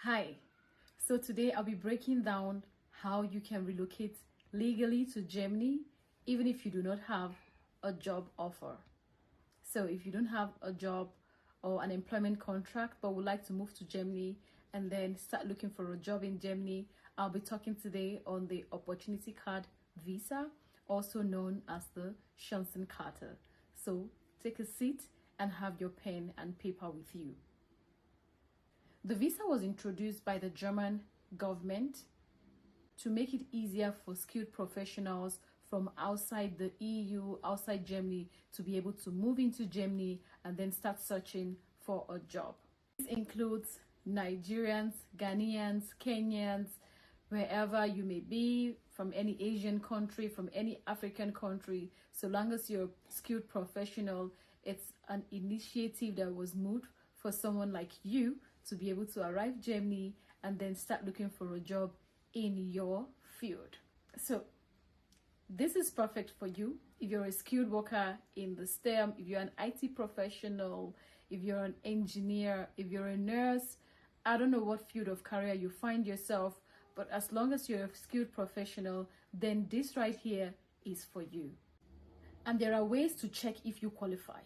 Hi, so today I'll be breaking down how you can relocate legally to Germany even if you do not have a job offer. So if you don't have a job or an employment contract but would like to move to Germany and then start looking for a job in Germany, I'll be talking today on the Opportunity Card visa, also known as the Chancenkarte. So take a seat and have your pen and paper with you. The visa was introduced by the German government to make it easier for skilled professionals from outside the EU, outside Germany, to be able to move into Germany and then start searching for a job. This includes Nigerians, Ghanaians, Kenyans, wherever you may be, from any Asian country, from any African country. So long as you're a skilled professional, it's an initiative that was moved for someone like you to be able to arrive Germany and then start looking for a job in your field. So this is perfect for you if you're a skilled worker in the STEM, if you're an IT professional, if you're an engineer, if you're a nurse. I don't know what field of career you find yourself, but as long as you're a skilled professional, then this right here is for you. And there are ways to check if you qualify.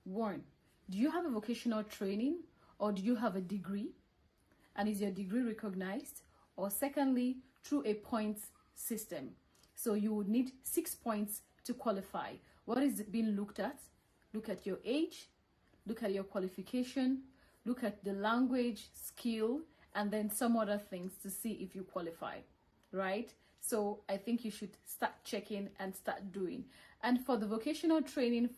One, do you have a vocational training or do you have a degree? And is your degree recognized? Or secondly, through a points system. So you would need 6 points to qualify. What is being looked at? Look at your age, look at your qualification, look at the language, skill, and then some other things to see if you qualify, right? So I think you should start checking and start doing. And for the vocational training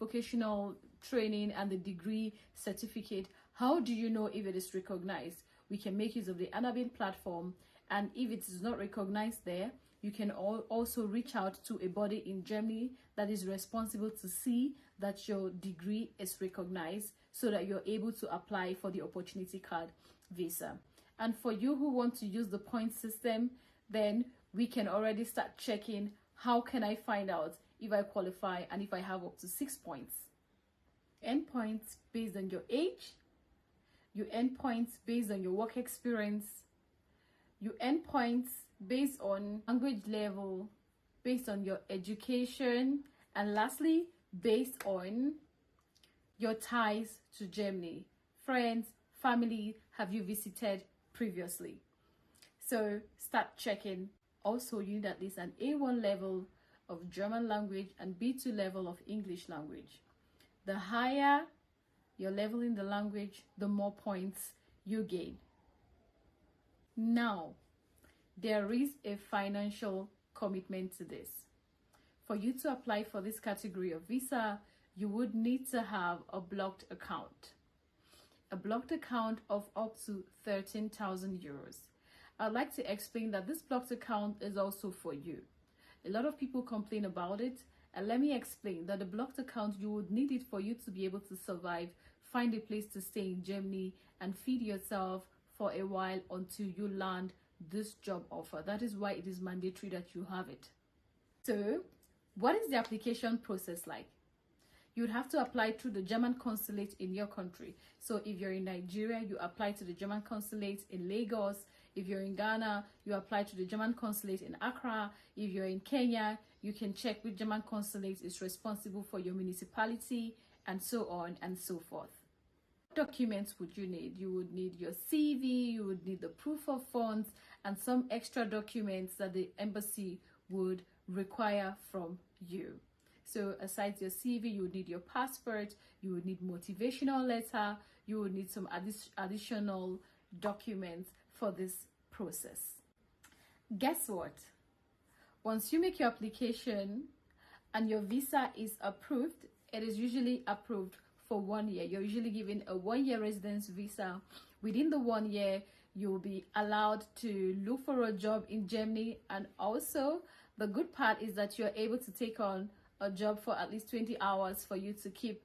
and the degree certificate, how do you know if it is recognized? We can make use of the Anabin platform, and if it is not recognized there, you can also reach out to a body in Germany that is responsible to see that your degree is recognized so that you're able to apply for the Opportunity Card visa. And for you who want to use the point system, then we can already start checking how can I find out if I qualify and if I have up to 6 points. End points based on your age, you earn points based on your work experience, you earn points based on language level, based on your education, and lastly, based on your ties to Germany. Friends, family, have you visited previously? So start checking. Also, you need at least an A1 level of German language and B2 level of English language. The higher your level in the language, the more points you gain. Now, there is a financial commitment to this. For you to apply for this category of visa, you would need to have a blocked account. A blocked account of up to 13,000 euros. I'd like to explain that this blocked account is also for you. A lot of people complain about it, and let me explain that the blocked account, you would need it for you to be able to survive, find a place to stay in Germany, and feed yourself for a while until you land this job offer. That is why it is mandatory that you have it. So, what is the application process like? You would have to apply through the German consulate in your country. So if you're in Nigeria, you apply to the German consulate in Lagos. If you're in Ghana, you apply to the German consulate in Accra. If you're in Kenya, you can check which German consulate is responsible for your municipality, and so on and so forth. What documents would you need? You would need your CV, you would need the proof of funds, and some extra documents that the embassy would require from you. So aside your CV, you would need your passport, you would need motivational letter, you would need some additional documents for this process. Guess what? Once you make your application and your visa is approved, it is usually approved for 1 year. You're usually given a 1-year residence visa. Within the 1 year, you'll be allowed to look for a job in Germany. And also, the good part is that you're able to take on a job for at least 20 hours for you to keep,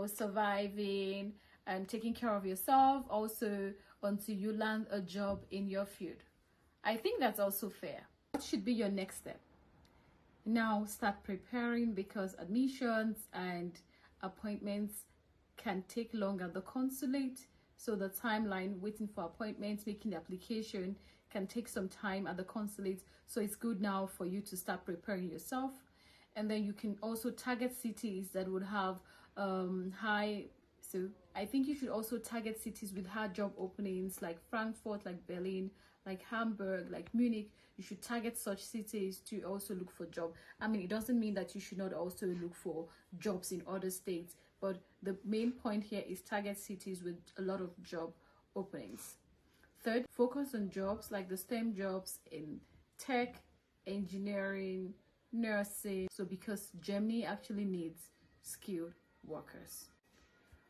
surviving and taking care of yourself, also until you land a job in your field. I think that's also fair. What should be your next step? Now start preparing, because admissions and appointments can take long at the consulate. So the timeline, waiting for appointments, making the application can take some time at the consulate. So it's good now for you to start preparing yourself. And then you can also target cities that would have high. So I think you should also target cities with high job openings, like Frankfurt, like Berlin, like Hamburg, like Munich. You should target such cities to also look for job. I mean, it doesn't mean that you should not also look for jobs in other states, but the main point here is target cities with a lot of job openings. Third, focus on jobs like the STEM jobs in tech, engineering, nursing. So because Germany actually needs skilled workers.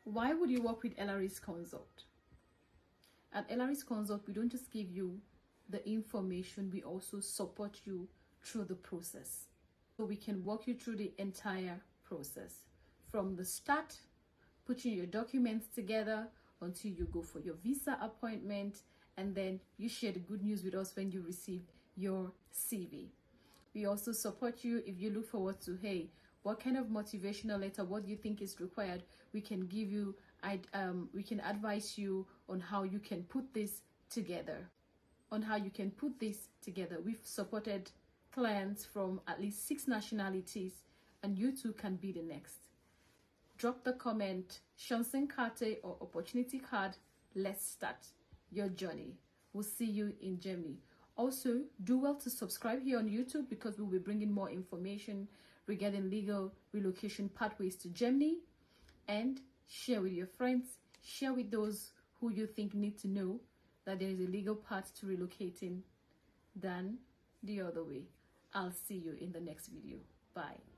Why would you work with LRS Consult? At LRS Consult, we don't just give you the information, we also support you through the process. So we can walk you through the entire process from the start, putting your documents together until you go for your visa appointment, and then you share the good news with us when you receive your CV. We also support you if you look forward to, hey, what kind of motivational letter, what do you think is required? We can give you, we can advise you on how you can put this together. We've supported clients from at least 6 nationalities, and you too can be the next. Drop the comment, Chancenkarte or opportunity card. Let's start your journey. We'll see you in Germany. Also, do well to subscribe here on YouTube because we'll be bringing more information regarding legal relocation pathways to Germany, and share with your friends, share with those who you think need to know that there is a legal path to relocating than the other way. I'll see you in the next video. Bye.